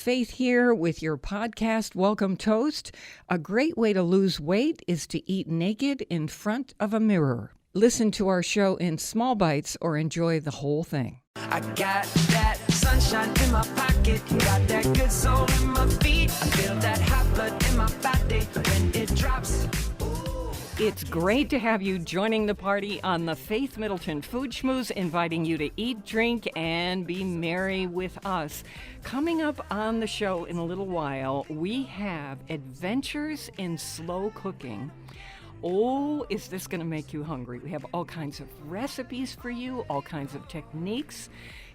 Faith here with your podcast, Welcome Toast. A great way to lose weight is to eat naked in front of a mirror. Listen to our show in small bites or enjoy the whole thing. I got that sunshine in my pocket, got that good soul in my feet. I feel that hot blood in my body when it drops. It's great to have you joining the party on the Faith Middleton Food Schmooze, inviting you to eat, drink, and be merry with us. Coming up on the show in a little while, we have Adventures in Slow Cooking. Oh, is this going to make you hungry? We have all kinds of recipes for you, all kinds of techniques.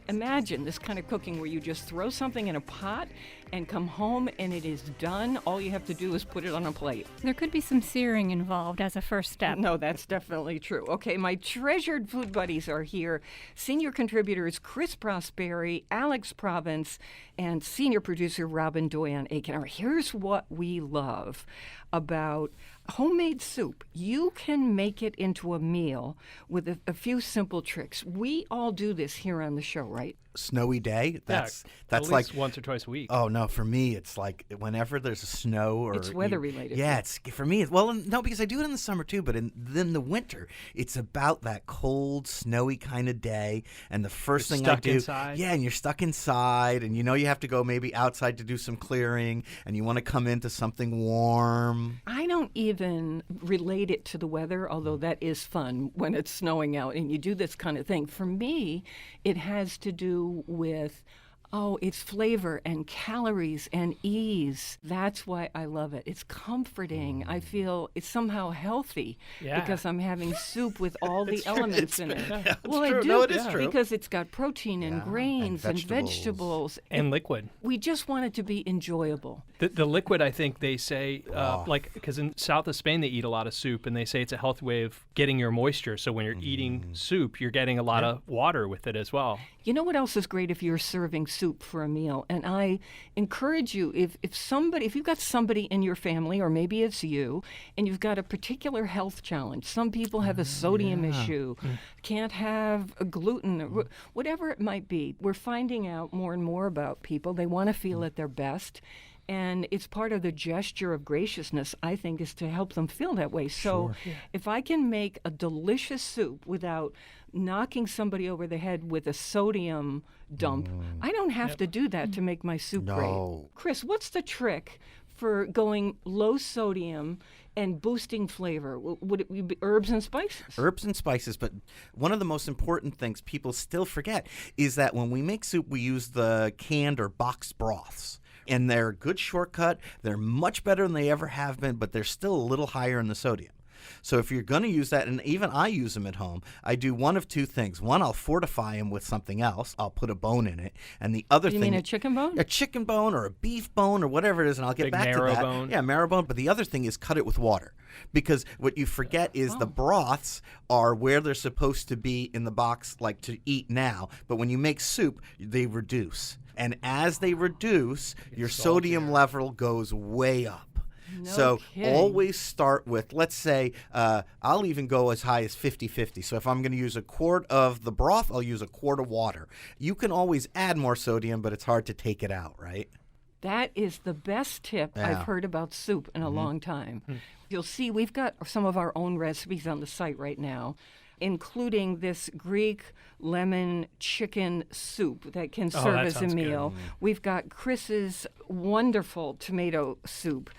Imagine this kind of cooking where you just throw something in a pot and come home and it is done. All you have to do is put it on a plate. There could be some searing involved as a first step. No, that's definitely true. Okay, my treasured food buddies are here. Senior contributors Chris Prosperi, Alex Province, and senior producer Robin Doyon-Aitken. Here's what we love about homemade soup. You can make it into a meal with a few simple tricks. We all do this here on the show, right? Snowy day. That's at like least once or twice a week. Oh no, for me it's like whenever there's a snow or it's weather related. Yeah, it's for me. No, because I do it in the summer too. But in the winter, it's about that cold, snowy kind of day. And the first thing I do, inside. Yeah, and you're stuck inside, and you know you have to go maybe outside to do some clearing, and you want to come into something warm. I don't even relate it to the weather, although that is fun when it's snowing out and you do this kind of thing. For me, it has to do with it's flavor and calories and ease. That's why I love it. It's comforting. I feel it's somehow healthy because I'm having soup with all the elements in it. Yeah, well, true. I do No, it is true. because it's got protein and grains and vegetables. vegetables. And liquid. We just want it to be enjoyable. The liquid, I think they say, because in south of Spain they eat a lot of soup, and they say it's a healthy way of getting your moisture. So when you're eating soup, you're getting a lot of water with it as well. You know what else is great if you're serving soup for a meal? And I encourage you, if you've got somebody in your family, or maybe it's you, and you've got a particular health challenge. Some people have a sodium issue, can't have a gluten, or whatever it might be. We're finding out more and more about people. They want to feel at their best. And it's part of the gesture of graciousness, I think, is to help them feel that way. So if I can make a delicious soup without knocking somebody over the head with a sodium dump, I don't have to do that to make my soup great. Chris, what's the trick for going low sodium and boosting flavor? Would it be herbs and spices? Herbs and spices, but one of the most important things people still forget is that when we make soup, we use the canned or boxed broths. And they're a good shortcut. They're much better than they ever have been, but they're still a little higher in the sodium. So if you're going to use that, and even I use them at home, I do one of two things. One, I'll fortify them with something else. I'll put a bone in it. And the other thing... You mean a chicken bone? A chicken bone or a beef bone or whatever it is, and I'll get Big back to marrow that. Bone. Yeah, marrow bone. But the other thing is cut it with water. Because what you forget is the broths are where they're supposed to be in the box, like to eat now. But when you make soup, they reduce. And as they reduce, your sodium level goes way up. So always start with, let's say, I'll even go as high as 50-50. So if I'm going to use a quart of the broth, I'll use a quart of water. You can always add more sodium, but it's hard to take it out, right? That is the best tip I've heard about soup in a long time. You'll see we've got some of our own recipes on the site right now, including this Greek lemon chicken soup that can serve as a meal. Good. We've got Chris's wonderful tomato soup.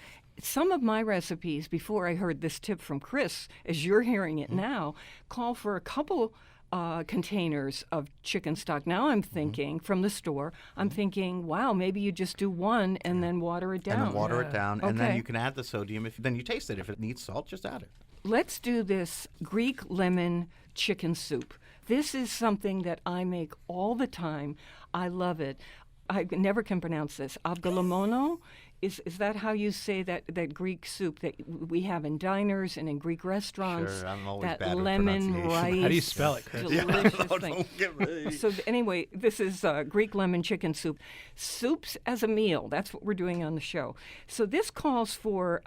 Some of my recipes, before I heard this tip from Chris, as you're hearing it now, call for a couple containers of chicken stock. Now I'm thinking, from the store, I'm thinking, wow, maybe you just do one and then water it down. And then water it down, and then Okay. you can add the sodium. Then you taste it. If it needs salt, just add it. Let's do this Greek lemon chicken soup. This is something that I make all the time. I love it. I never can pronounce this. Avgalamono. Is that how you say that Greek soup that we have in diners and in Greek restaurants? Sure, I'm always that bad with lemon pronunciation. rice. How do you spell it, Chris? Delicious no, thing. don't get me. So anyway, this is Greek lemon chicken soup. Soups as a meal. That's what we're doing on the show. So this calls for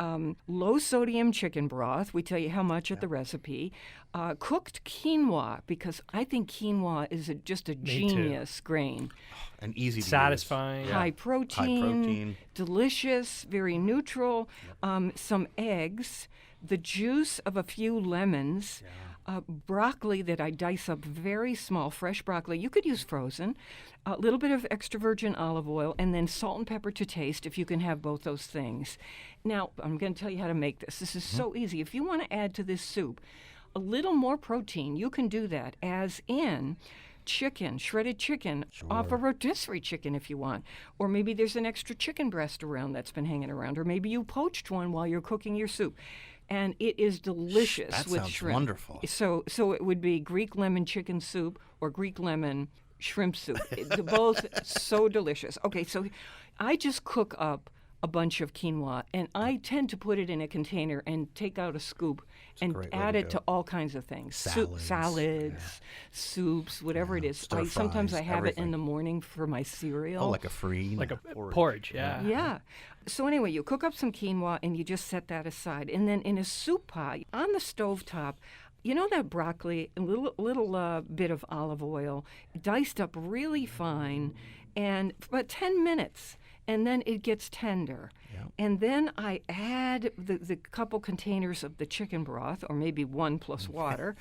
low sodium chicken broth. We tell you how much at the recipe. Cooked quinoa, because I think quinoa is just a too. genius grain. And easy to Satisfying. use. High protein, delicious, very neutral. Some eggs, the juice of a few lemons, broccoli that I dice up very small, fresh broccoli. You could use frozen. A little bit of extra virgin olive oil, and then salt and pepper to taste if you can have both those things. Now, I'm going to tell you how to make this. This is so easy. If you want to add to this soup a little more protein, you can do that, as in chicken, shredded chicken, off a rotisserie chicken if you want. Or maybe there's an extra chicken breast around that's been hanging around. Or maybe you poached one while you're cooking your soup. And it is delicious That with sounds shrimp. wonderful. So it would be Greek lemon chicken soup or Greek lemon shrimp soup. They're both so delicious. Okay, so I just cook up a bunch of quinoa, and I tend to put it in a container and take out a scoop and great way add to it go. to all kinds of things. Salads, Salads, soups, whatever it is. stir Sometimes I fries, have it everything. in the morning for my cereal. Oh, like a free. Like a porridge, yeah. Yeah. So anyway, you cook up some quinoa and you just set that aside. And then in a soup pot on the stovetop, you know that broccoli, a little bit of olive oil, diced up really fine, and for about 10 minutes, and then it gets tender. And then I add the couple containers of the chicken broth, or maybe one plus water,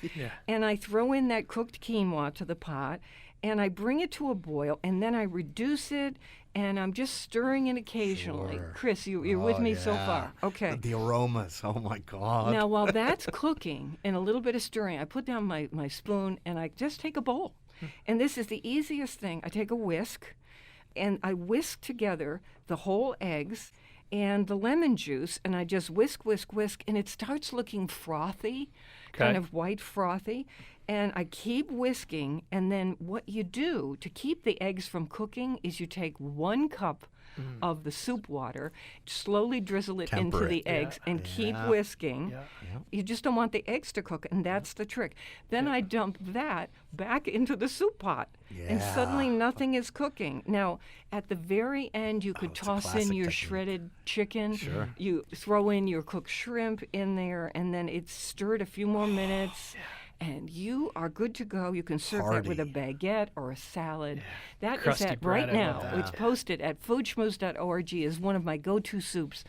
and I throw in that cooked quinoa to the pot, and I bring it to a boil, and then I reduce it, and I'm just stirring it occasionally. Sure. Chris, you're with me so yeah. far. Okay. The aromas. Oh, my God. Now, while that's cooking and a little bit of stirring, I put down my spoon and I just take a bowl. And this is the easiest thing. I take a whisk and I whisk together the whole eggs and the lemon juice, and I just whisk, and it starts looking frothy, kind of white frothy. And I keep whisking, and then what you do to keep the eggs from cooking is you take 1 cup of the soup water, slowly drizzle it into Temper the it. eggs, and keep whisking. You just don't want the eggs to cook, and that's the trick. Then I dump that back into the soup pot, and suddenly nothing is cooking. Now, at the very end, you could it's a toss in classic your technique. shredded chicken. Sure. You throw in your cooked shrimp in there, and then it's stirred a few more minutes. And you are good to go. You can serve that with a baguette or a salad. That is Crusty at bread, right I love now. that. It's posted at foodschmooze.org as one of my go-to soups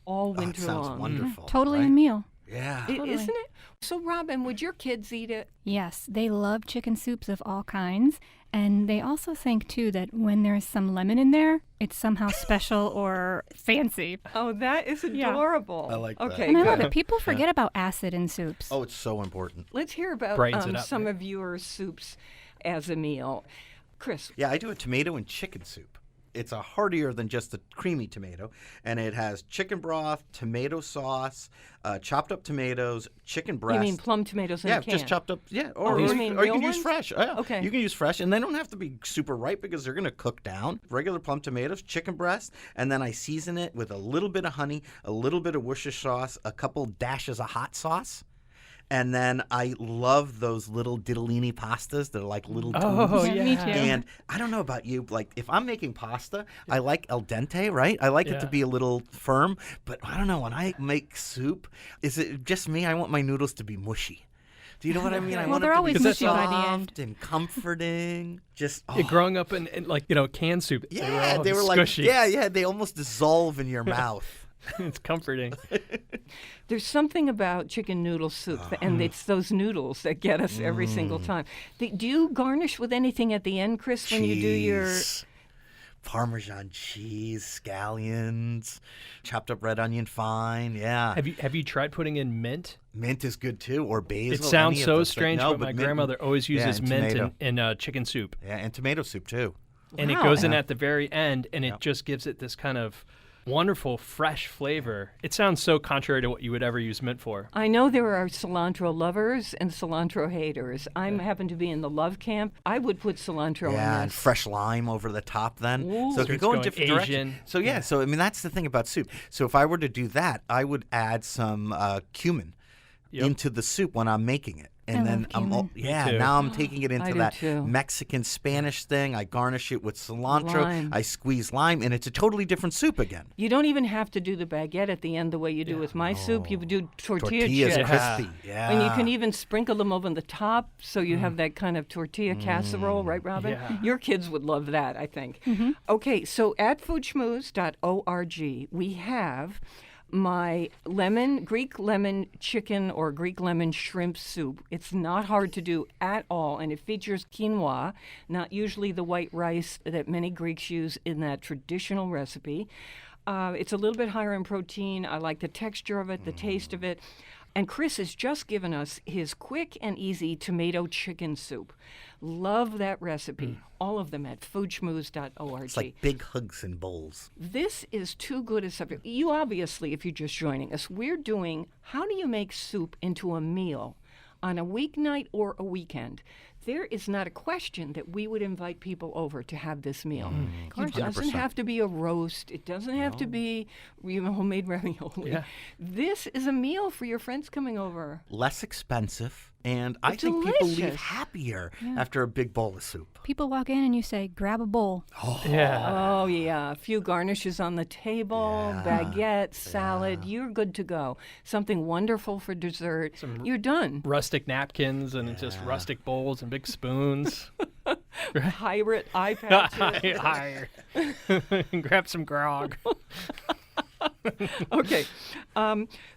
all Oh, it winter sounds long. wonderful. Totally right? a meal. Yeah. Isn't it? So, Robin, would your kids eat it? Yes, they love chicken soups of all kinds. And they also think, too, that when there's some lemon in there, it's somehow special or fancy. Oh, that is Yeah. adorable. I like that. Okay, And I good. love it. People forget about acid in soups. Oh, it's so important. Let's hear about Brightens it up, some right? of your soups as a meal. Chris, Yeah, I do a tomato and chicken soup. It's a heartier than just a creamy tomato, and it has chicken broth, tomato sauce, chopped up tomatoes, chicken breast. you mean plum tomatoes in Yeah, a can? just chopped up. Yeah, Oh, or you you mean or you real can use ones? fresh. Yeah, Okay. you can use fresh, and they don't have to be super ripe because they're going to cook down. Regular plum tomatoes, chicken breast, and then I season it with a little bit of honey, a little bit of Worcestershire sauce, a couple dashes of hot sauce. And then I love those little ditalini pastas. They're like little tubes. Oh, Yeah, me yeah. too. And I don't know about you, like if I'm making pasta, I like al dente, right? I like it to Yeah. be a little firm, but I don't know, when I make soup, is it just me? I want my noodles to be mushy. Do you know what I mean? I Well, want they're it to always be mushy by the soft end. and comforting. Just Yeah, growing up in like, canned soup, yeah, they were all like squishy. they almost dissolve in your mouth. It's comforting. There's something about chicken noodle soup, and it's those noodles that get us every single time. Do you garnish with anything at the end, Chris, when you do your... Cheese, Parmesan cheese, scallions, chopped up red onion fine. Yeah, Have you tried putting in mint? mint is good too, or basil. It sounds any of so those things. strange, No, but my mint- grandmother always yeah, uses and mint tomato. in chicken soup. Yeah, and tomato soup too. And it Wow. goes in at the very end, and it just gives it this kind of wonderful, fresh flavor. It sounds so contrary to what you would ever use mint for. I know there are cilantro lovers and cilantro haters. I happen to be in the love camp. I would put cilantro in Yeah, and this. fresh lime over the top then. Ooh. So it could Starts go in going different Asian. directions. So so I mean that's the thing about soup. So if I were to do that, I would add some cumin into the soup when I'm making it. And I then love cumin. too. now I'm taking it I into do that too. Mexican Spanish thing. I garnish it with cilantro. Lime. I squeeze lime, and it's a totally different soup again. You don't even have to do the baguette at the end the way you do with my soup. You do tortilla Tortillas chips. crispy. Yeah. And you can even sprinkle them over the top so you have that kind of tortilla casserole, right, Robin? Yeah. Your kids would love that, I think. Okay, so at foodschmooze.org, we have my Greek lemon chicken or Greek lemon shrimp soup. It's not hard to do at all, and it features quinoa, not usually the white rice that many Greeks use in that traditional recipe. It's a little bit higher in protein. I like the texture of it, the taste of it. And Chris has just given us his quick and easy tomato chicken soup. Love that recipe. All of them at foodschmooze.org. It's like big hugs in bowls. This is too good a subject. You obviously, if you're just joining us, we're doing how do you make soup into a meal on a weeknight or a weekend? There is not a question that we would invite people over to have this meal. It doesn't 100%. have to be a roast. It doesn't have to be homemade ravioli. Yeah. This is a meal for your friends coming over. Less expensive, and I It's think people leave delicious. happier after a big bowl of soup. People walk in and you say, grab a bowl. Yeah. Oh, yeah. A few garnishes on the table, baguette, salad. You're good to go. Something wonderful for dessert. You're done. Rustic napkins and just rustic bowls and big spoons. Pirate iPad. Higher. Grab some grog. Okay.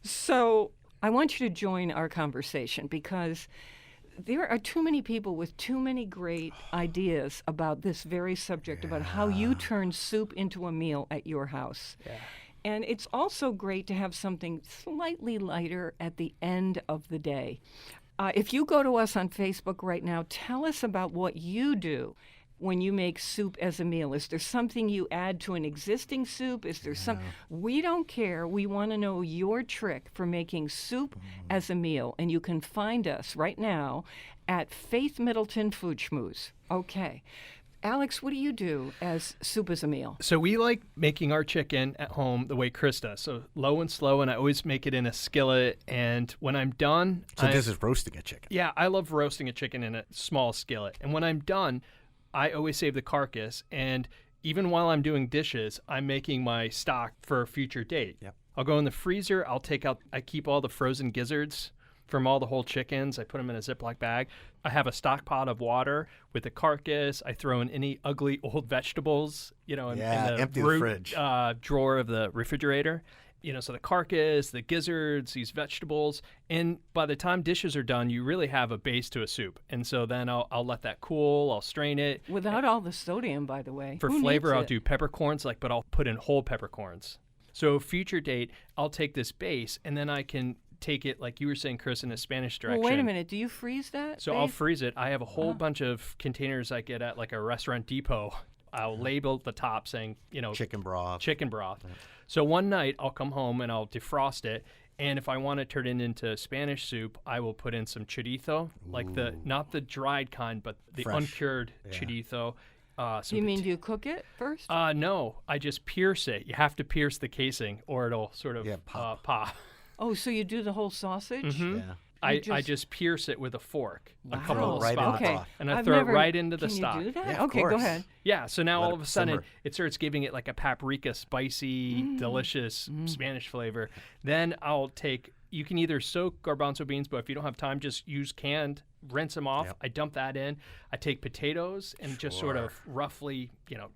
So I want you to join our conversation because there are too many people with too many great ideas about this very subject, about how you turn soup into a meal at your house. And it's also great to have something slightly lighter at the end of the day. If you go to us on Facebook right now, tell us about what you do when you make soup as a meal. Is there something you add to an existing soup? Is there some? We don't care. We want to know your trick for making soup as a meal. And you can find us right now at Faith Middleton Food Schmooze. Okay. Alex, what do you do as soup as a meal? So we like making our chicken at home the way Chris does. So low and slow, and I always make it in a skillet. And when I'm done, So this is roasting a chicken. yeah, I love roasting a chicken in a small skillet. And when I'm done, I always save the carcass. And even while I'm doing dishes, I'm making my stock for a future date. Yep. I'll go in the freezer. I keep all the frozen gizzards from all the whole chickens. I put them in a Ziploc bag. I have a stock pot of water with the carcass. I throw in any ugly old vegetables, in the empty the root, fridge. drawer of the refrigerator. So the carcass, the gizzards, these vegetables. And by the time dishes are done, you really have a base to a soup. And so then I'll let that cool. I'll strain it. Without all the sodium, by the way. For Who flavor, needs I'll it? do peppercorns, but I'll put in whole peppercorns. So future date, I'll take this base and then I can take it, like you were saying, Chris, in a Spanish direction. Well, wait a minute. Do you freeze that? So I'll base? freeze it. I have a whole bunch of containers I get at like a restaurant depot. I'll label the top saying, Chicken broth. chicken broth. So one night I'll come home and I'll defrost it. And if I want to turn it into Spanish soup, I will put in some chorizo, like not the dried kind, but the Fresh. uncured chorizo. You mean do you cook it first? No, I just pierce it. You have to pierce the casing or it'll sort of pop. Oh, so you do the whole sausage? Yeah. I just pierce it with a fork, a couple Wow. of Right in the spots, Okay. broth. and I I've throw never- it right into the Can stock. you do that? Yeah, of Okay, go course. ahead. Yeah, so now Let all it of a sudden simmer. it starts giving it like a paprika, spicy, delicious Spanish flavor. Then I'll take, you can either soak garbanzo beans, but if you don't have time, just use canned, rinse them off. Yep. I dump that in. I take potatoes and just sort of roughly,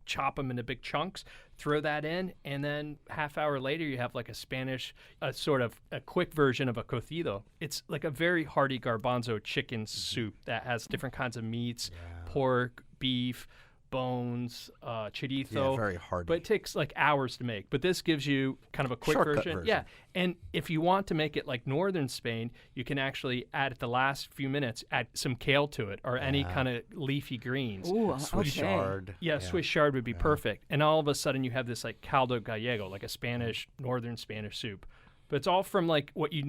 chop them into big chunks, throw that in, and then half hour later you have like a Spanish, sort of a quick version of a cocido. It's like a very hearty garbanzo chicken soup that has different kinds of meats, pork, beef, bones, chorizo. Yeah, very hearty. But it takes like hours to make. But this gives you kind of a quick Shortcut version. version. Yeah. And if you want to make it like northern Spain, you can actually add at the last few minutes, add some kale to it or any kind of leafy greens. Ooh, Swiss okay. chard. Yeah, Swiss chard would be perfect. And all of a sudden you have this like caldo gallego, like a Spanish, northern Spanish soup. But it's all from like what you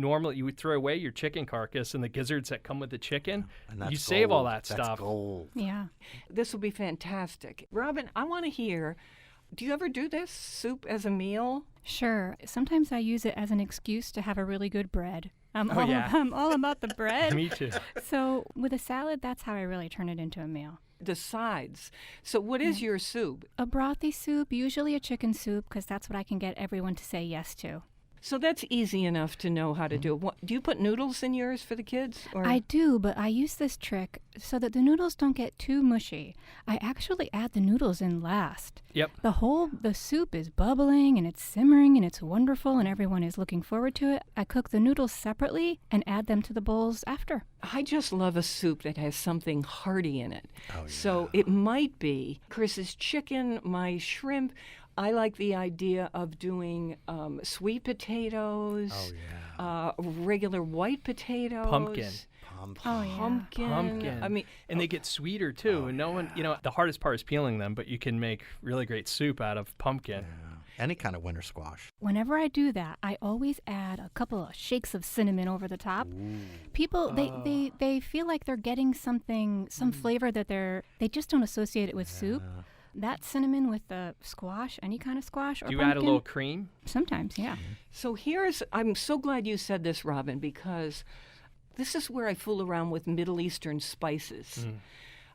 would throw away, your chicken carcass and the gizzards that come with the chicken. And that's You save all gold. that That's stuff. gold. Yeah. This will be fantastic. Robin, I want to hear, do you ever do this soup as a meal? Sure. Sometimes I use it as an excuse to have a really good bread. I'm yeah. all about the bread. Me too. So with a salad, that's how I really turn it into a meal. The sides. So what is your soup? A brothy soup, usually a chicken soup, because that's what I can get everyone to say yes to. So that's easy enough to know how to do. What, do you put noodles in yours for the kids? Or? I do, but I use this trick so that the noodles don't get too mushy. I actually add the noodles in last. Yep. The soup is bubbling and it's simmering and it's wonderful and everyone is looking forward to it. I cook the noodles separately and add them to the bowls after. I just love a soup that has something hearty in it. Oh, yeah. So it might be Chris's chicken, my shrimp. I like the idea of doing sweet potatoes, regular white potatoes. Pumpkin. Oh, yeah. Pumpkin. I mean, And they get sweeter too. And no one, the hardest part is peeling them, but you can make really great soup out of pumpkin. Any kind of winter squash. Whenever I do that, I always add a couple of shakes of cinnamon over the top. People, they feel like they're getting something, some flavor that they just don't associate it with soup. That cinnamon with the squash, any kind of squash or Do you pumpkin, add a little cream? sometimes, yeah. so I'm so glad you said this, Robin, because this is where I fool around with Middle Eastern spices.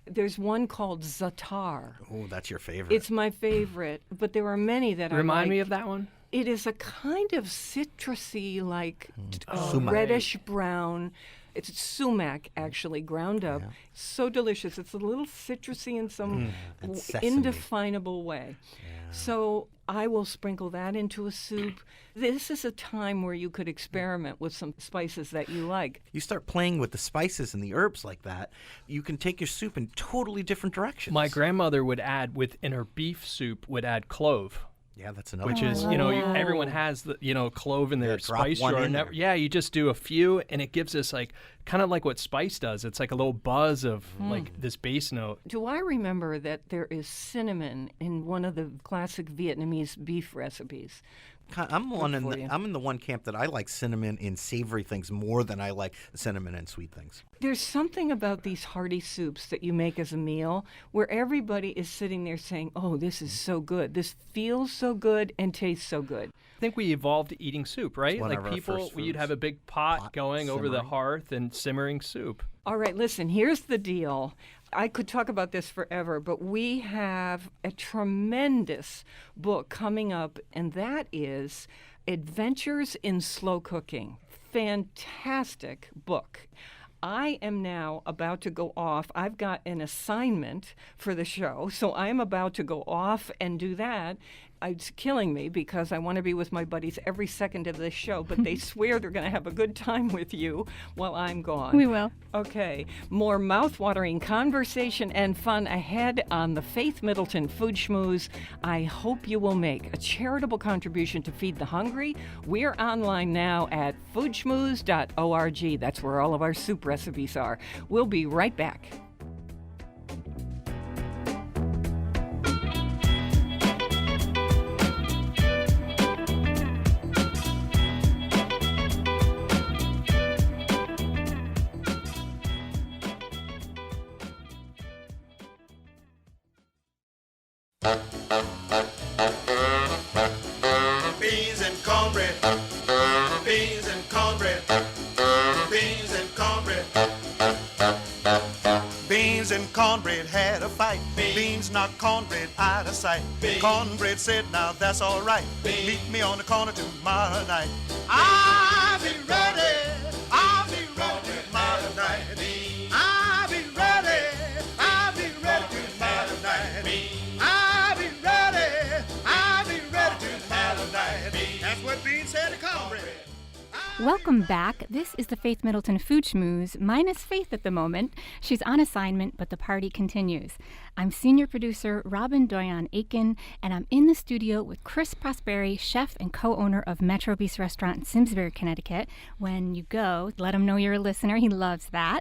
There's one called za'atar. Oh, that's your favorite. It's my favorite, but there are many that I Remind like. me of that one. It is a kind of citrusy, like Sumac. reddish brown. It's sumac, actually, ground up. So delicious. It's a little citrusy in some And sesame. indefinable way. So I will sprinkle that into a soup. This is a time where you could experiment with some spices that you like. You start playing with the spices and the herbs like that, you can take your soup in totally different directions. My grandmother would add in her beef soup would add clove. Yeah, that's another Which one. is, everyone has the, clove in their drop spice one drawer. in there. Yeah, you just do a few, and it gives us like kind of like what spice does. It's like a little buzz of like this bass note. Do I remember that there is cinnamon in one of the classic Vietnamese beef recipes? I'm for you. in the one camp that I like cinnamon in savory things more than I like cinnamon in sweet things. There's something about these hearty soups that you make as a meal where everybody is sitting there saying, oh, this is so good. This feels so good and tastes so good. I think we evolved to eating soup, right? one Like of our people, first you'd foods. have a big pot going over the simmering. hearth and simmering soup. All right, listen, here's the deal. I could talk about this forever, but we have a tremendous book coming up, and that is Adventures in Slow Cooking. Fantastic book. I am now about to go off. I've got an assignment for the show, so I'm about to go off and do that. It's killing me because I want to be with my buddies every second of this show, but they swear they're going to have a good time with you while I'm gone. We will. Okay, more mouth-watering conversation and fun ahead on the Faith Middleton Food Schmooze. I hope you will make a charitable contribution to feed the hungry. We're online now at foodschmooze.org. That's where all of our soup recipes are. We'll be right back. Beans and cornbread. Beans and cornbread. Beans and cornbread. Beans and cornbread had a fight. Beans knocked cornbread out of sight. Cornbread said, now that's all right. Meet me on the corner tomorrow night. I'll be ready. I'll be ready tomorrow night. I'll be ready. I'll be ready tomorrow night. I'll be ready. I'll be ready tomorrow night. That's what Beans said to cornbread. Welcome back. This is the Faith Middleton Food Schmooze, minus Faith at the moment. She's on assignment, but the party continues. I'm senior producer Robin Doyon-Aiken, and I'm in the studio with Chris Prosperi, chef and co-owner of Metro Beast Restaurant in Simsbury, Connecticut. When you go, let him know you're a listener. He loves that.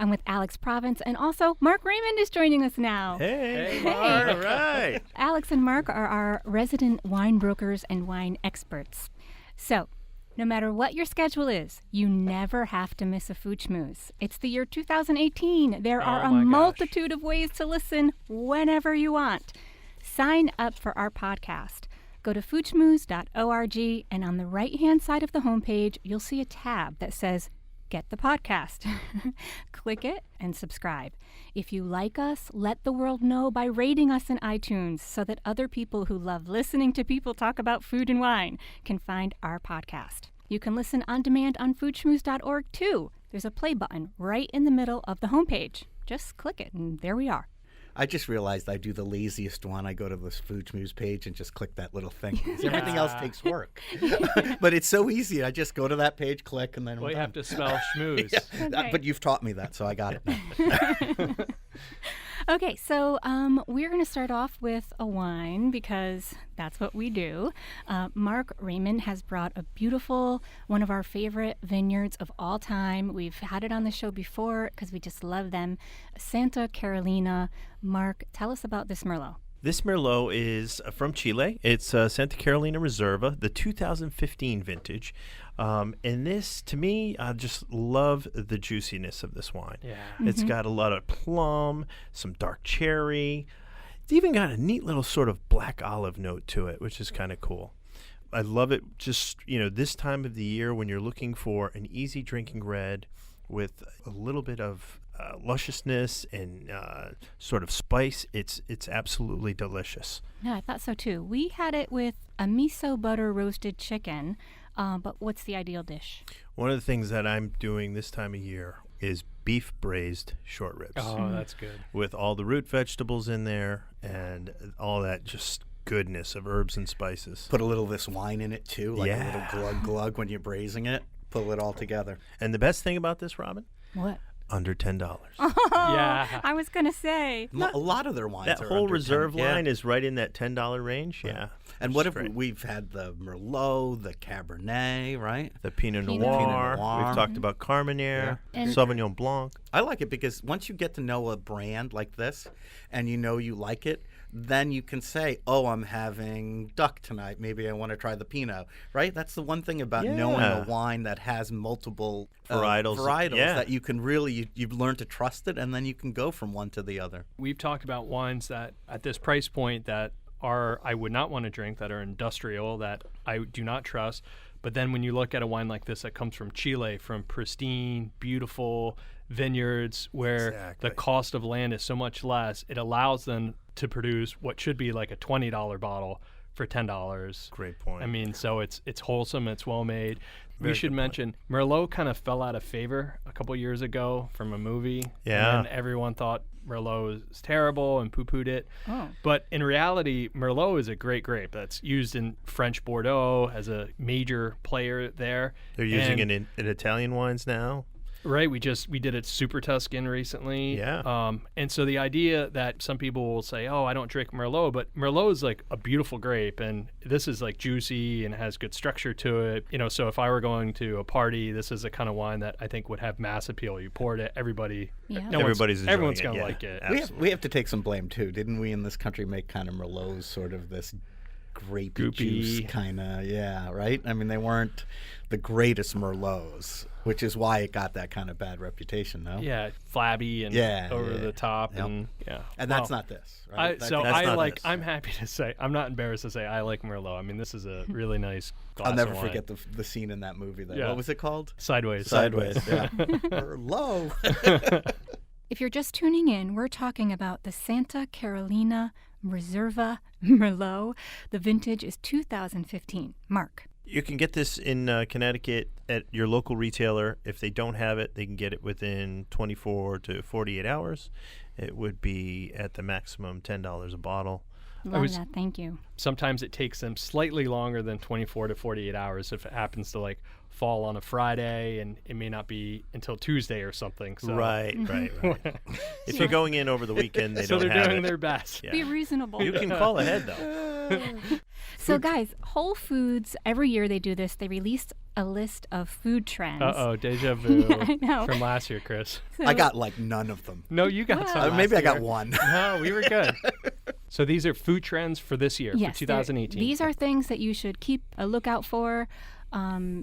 I'm with Alex Province, and also Mark Raymond is joining us now. Hey, Hey. all right. Alex and Mark are our resident wine brokers and wine experts. So, no matter what your schedule is, you never have to miss a food schmooze. It's the year 2018. There are a my gosh. multitude of ways to listen whenever you want. Sign up for our podcast. Go to foodschmooze.org, and on the right-hand side of the homepage, you'll see a tab that says Get the Podcast. Click it and subscribe. If you like us, let the world know by rating us in iTunes so that other people who love listening to people talk about food and wine can find our podcast. You can listen on demand on foodschmooze.org too. There's a play button right in the middle of the homepage. Just click it and there we are. I just realized I do the laziest one. I go to this Food Schmooze page and just click that little thing. 'Cause everything else takes work. But it's so easy. I just go to that page, click, and then Well, I'm you have done. to spell schmooze. Okay. But you've taught me that, so I got it now. Okay, so we're going to start off with a wine because that's what we do. Mark Raymond has brought a beautiful, one of our favorite vineyards of all time. We've had it on the show before because we just love them. Santa Carolina. Mark, tell us about this Merlot. This Merlot is from Chile. It's Santa Carolina Reserva, the 2015 vintage. And this, to me, I just love the juiciness of this wine. Yeah. It's got a lot of plum, some dark cherry. It's even got a neat little sort of black olive note to it, which is kind of cool. I love it just, this time of the year when you're looking for an easy drinking red with a little bit of lusciousness and sort of spice. It's absolutely delicious. Yeah, I thought so too. We had it with a miso butter roasted chicken, but what's the ideal dish? One of the things that I'm doing this time of year is beef braised short ribs Oh, that's good. with all the root vegetables in there and all that just goodness of herbs and spices. Put a little of this wine in it, too, like a Yeah. little glug-glug when you're braising it. Pull it all together. And the best thing about this, Robin, What? under $10. Yeah. I was going to say. A lot of their wines That are whole under reserve 10. line is right in that $10 range. Yeah. And which what is if great. we've had the Merlot, the Cabernet, right? The Pinot Pinot Noir. Noir. We've talked about Carmenere, And- Sauvignon Blanc. I like it because once you get to know a brand like this and you know you like it, then you can say, oh, I'm having duck tonight. Maybe I want to try the Pinot, right? That's the one thing about knowing Yeah. a wine that has multiple Varietals, yeah. that you can really, you've learned to trust it, and then you can go from one to the other. We've talked about wines that at this price point that are I would not want to drink, that are industrial, that I do not trust. But then when you look at a wine like this that comes from Chile, from pristine, beautiful vineyards where Exactly. the cost of land is so much less, it allows them to produce what should be like a $20 bottle for $10. Great point. I mean, so it's wholesome, it's well made. We Very should good point. mention Merlot kind of fell out of favor a couple years ago from a movie. Yeah. And then everyone thought Merlot was terrible and poo-pooed it. Oh. But in reality, Merlot is a great grape that's used in French Bordeaux as a major player there. They're using And- it in Italian wines now. Right, we did it Super Tuscan recently. Yeah. And so the idea that some people will say, "Oh, I don't drink Merlot," but Merlot is like a beautiful grape, and this is like juicy and has good structure to it. So if I were going to a party, this is the kind of wine that I think would have mass appeal. You pour it at everybody. Yeah. Everybody's enjoying everyone's it, gonna yeah. like it. Absolutely. We have to take some blame, too. Didn't we in this country make kind of Merlots sort of this grapey Goopy. juice kind of, yeah, right? I mean, they weren't the greatest Merlots, which is why it got that kind of bad reputation, no? Yeah, flabby and Yeah, over yeah, the top, yep. and And that's Well, not this, right? So That's I not like. this. I'm happy to say. I'm not embarrassed to say I like Merlot. I mean, this is a really nice glass I'll never of wine. forget the scene in that movie. Yeah. What was it called? Sideways. Sideways. Yeah. Merlot. If you're just tuning in, we're talking about the Santa Carolina Reserva Merlot. The vintage is 2015. Mark. You can get this in Connecticut at your local retailer. If they don't have it, they can get it within 24 to 48 hours. It would be at the maximum $10 a bottle. Love that. Thank you. Sometimes it takes them slightly longer than 24 to 48 hours if it happens to like fall on a Friday, and it may not be until Tuesday or something. So. Right. If you're going in over the weekend, they So don't they're have doing it. their best. Yeah. Be reasonable. You can call ahead though. So, guys, Whole Foods, every year they do this. They release a list of food trends. Uh-oh, deja vu I know. from last year, Chris. I got like none of them. No, you got some last Maybe I got year. one. No, we were good. So these are food trends for this year, Yes, for they're- 2018. These are things that you should keep a lookout for.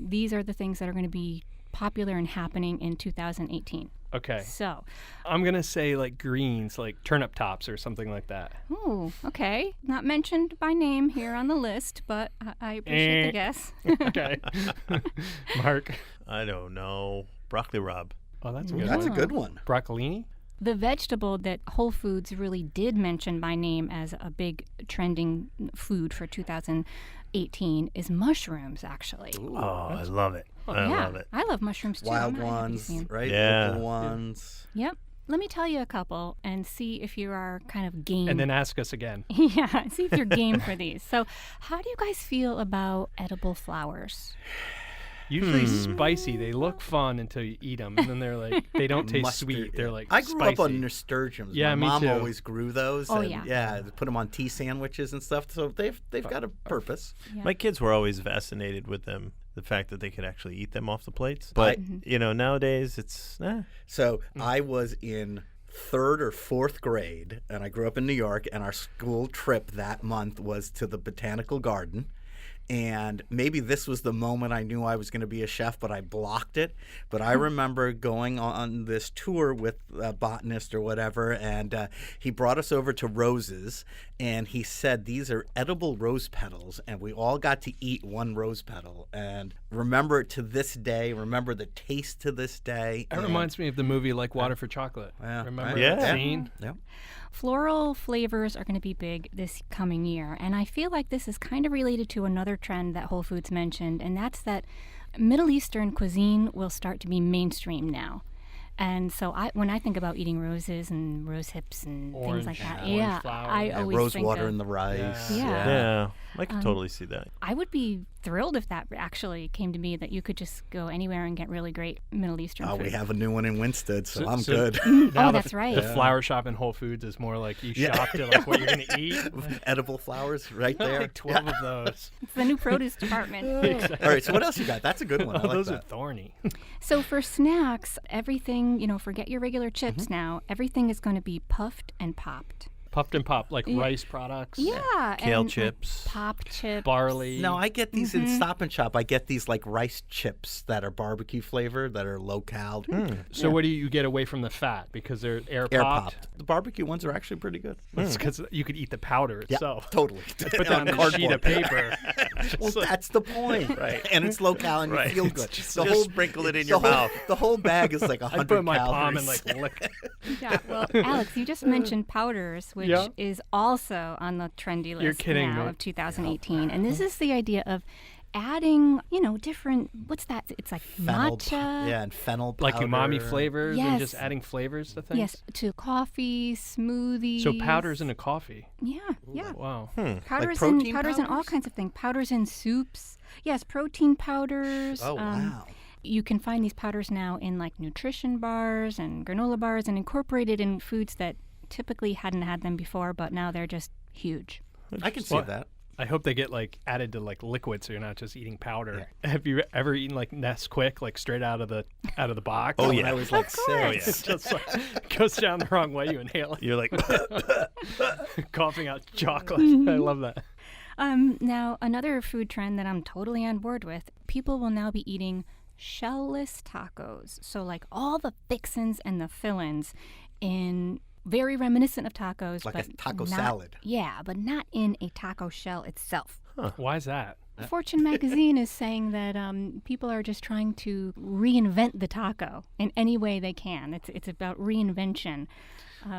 These are the things that are going to be popular and happening in 2018. Okay. So, I'm going to say like greens, like turnip tops or something like that. ooh, okay. Not mentioned by name here on the list, but I appreciate the guess. Okay. Mark. I don't know. Broccoli rub. Oh, that's a good That's a one. good one. Broccolini? The vegetable that Whole Foods really did mention by name as a big trending food for 2018 is mushrooms, actually. Oh, I love it. I love it. I love mushrooms too. Wild I'm not happy to ones, see 'em. right? Yeah. Local ones. Yep. Let me tell you a couple and see if you are kind of game. And then ask us again. yeah, see if you're game for these. So, how do you guys feel about edible flowers? Usually spicy. They look fun until you eat them, and then they're like, they don't taste Mustard, sweet. yeah. They're like I grew spicy. up on nasturtiums. Yeah, My me mom too. always grew those. Oh, and, yeah. Yeah, they put them on tea sandwiches and stuff. So they've got a purpose. Yeah. My kids were always fascinated with them, the fact that they could actually eat them off the plates. But, nowadays it's, So I was in 3rd or 4th grade, and I grew up in New York, and our school trip that month was to the Botanical Garden. And maybe this was the moment I knew I was going to be a chef, but I blocked it. But I remember going on this tour with a botanist or whatever, and he brought us over to roses, and he said, these are edible rose petals, and we all got to eat one rose petal. And remember it to this day, remember the taste to this day. That reminds me of the movie Like Water for Chocolate. Yeah, Remember right. that Yeah. scene? Yeah. Floral flavors are going to be big this coming year, and I feel like this is kind of related to another trend that Whole Foods mentioned, and that's that Middle Eastern cuisine will start to be mainstream now. And so when I think about eating roses and rose hips and things like that, orange flower. I Yeah, always Rose think water of, in the rice. Yeah. yeah, I can totally see that. I would be thrilled if that actually came to me, that you could just go anywhere and get really great Middle Eastern Oh, food. we have a new one in Winstead, so I'm so- good. Now Oh, the- that's right. The flower shop in Whole Foods is more like you shop to like what you're going to eat. Edible flowers right there. Like 12 of those. It's the new produce department. All right, so what else you got? That's a good one. I Oh, like those that. are thorny. So for snacks, everything, forget your regular chips Mm-hmm. now. Everything is going to be puffed and popped. Puffed and pop, like rice products. Yeah. Kale and, like, chips. pop chips. Barley. No, I get these in Stop and Shop. I get these like rice chips that are barbecue flavored, that are low cal. So what do you get away from the fat? Because they're air Air popped? popped. The barbecue ones are actually pretty good. It's because you could eat the powder Yeah, itself. totally. Put that on a sheet of paper. Well, that's the point, right? And it's low cal and you Right. feel good. Just sprinkle it in your mouth. The whole bag is like 100 I put my calories. palm and like lick. Yeah. Well, Alex, you just mentioned powders, which Yeah. is also on the trendy list You're kidding now me. of 2018. And this is the idea of adding, different, what's that? It's like Fennel, matcha. yeah, and fennel Like umami powder. flavors and just Yes. adding flavors to things? Yes, to coffee, smoothies. So powders in a coffee. Yeah, yeah. Wow. Powders protein in powders in all powders? kinds of things. Powders in soups. Yes, protein powders. Oh, wow. You can find these powders now in like nutrition bars and granola bars and incorporated in foods that typically hadn't had them before, but now they're just huge. I can see Well, that. I hope they get like added to like liquid, so you're not just eating powder. Have you ever eaten like Nesquik, like straight out of the box? Oh, When yeah. I was like course. 6. It just like goes down the wrong way. You inhale it, You're like, coughing out chocolate. I love that. Now, another food trend that I'm totally on board with, people will now be eating shellless tacos. So like all the fixins and the fill-ins in very reminiscent of tacos. Like but a taco not- salad. Yeah, but not in a taco shell itself. Why is that? Fortune magazine is saying that people are just trying to reinvent the taco in any way they can. It's about reinvention.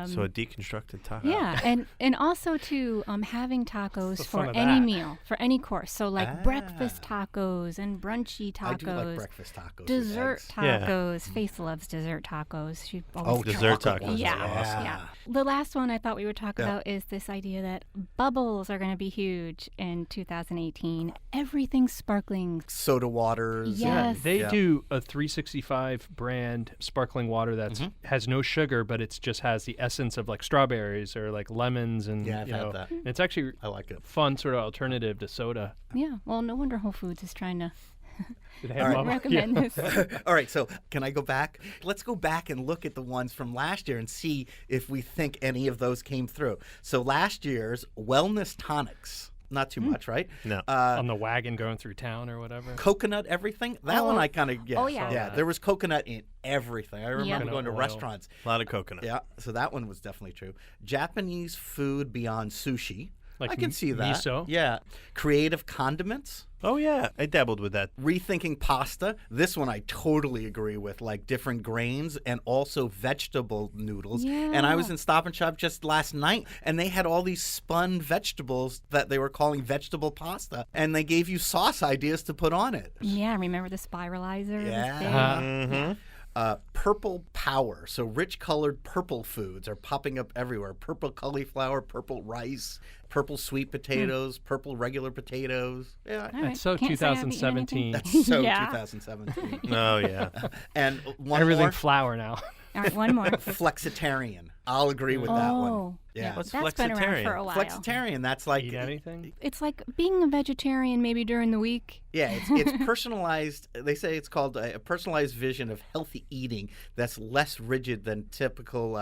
so a deconstructed taco. Yeah, and also too having tacos the for fun of any that? meal, for any course. So like breakfast tacos and brunchy tacos. I do like breakfast tacos. with Dessert eggs. Yeah. tacos. Faith loves dessert tacos. She Oh, always dessert chocolate tacos ones. Yeah, are awesome. yeah. The last one I thought we would talk about is this idea that bubbles are going to be huge in 2018. Everything's sparkling. Soda waters. Yes. They do a 365 brand sparkling water that has no sugar, but it just has the essence of like strawberries or like lemons, and Yeah, I've you had know, that. and it's actually I like it. fun sort of alternative to soda. Yeah. Well, no wonder Whole Foods is trying to Do they have bubble? recommend this. All right, so can I go back? Let's go back and look at the ones from last year and see if we think any of those came through. So last year's wellness tonics, not too much, right? No. On the wagon going through town or whatever. Coconut everything. That one I kind of Oh, yeah. Yeah, there was coconut in everything. I remember Yep. going to Coconut oil. restaurants. A lot of coconut. Yeah, so that one was definitely true. Japanese food beyond sushi. Like I can see that. miso? Yeah. Creative condiments. Oh, yeah. I dabbled with that. Rethinking pasta. This one I totally agree with, like different grains and also vegetable noodles. And I was in Stop and Shop just last night, and they had all these spun vegetables that they were calling vegetable pasta, and they gave you sauce ideas to put on it. Yeah, remember the spiralizer? Yeah. Purple power. So rich colored purple foods are popping up everywhere. Purple cauliflower, purple rice, purple sweet potatoes, purple regular potatoes. Yeah. All right. That's so Can't say I've eaten 2017. anything. So Yeah. 2017. Oh, yeah. And one Everything more, flour now. All right, one more. flexitarian. I'll agree with that one. Oh, Yeah. What's That's been around flexitarian? for a while. Flexitarian, that's like Eat anything? It's like being a vegetarian maybe during the week. Yeah, it's personalized. They say it's called a personalized vision of healthy eating that's less rigid than typical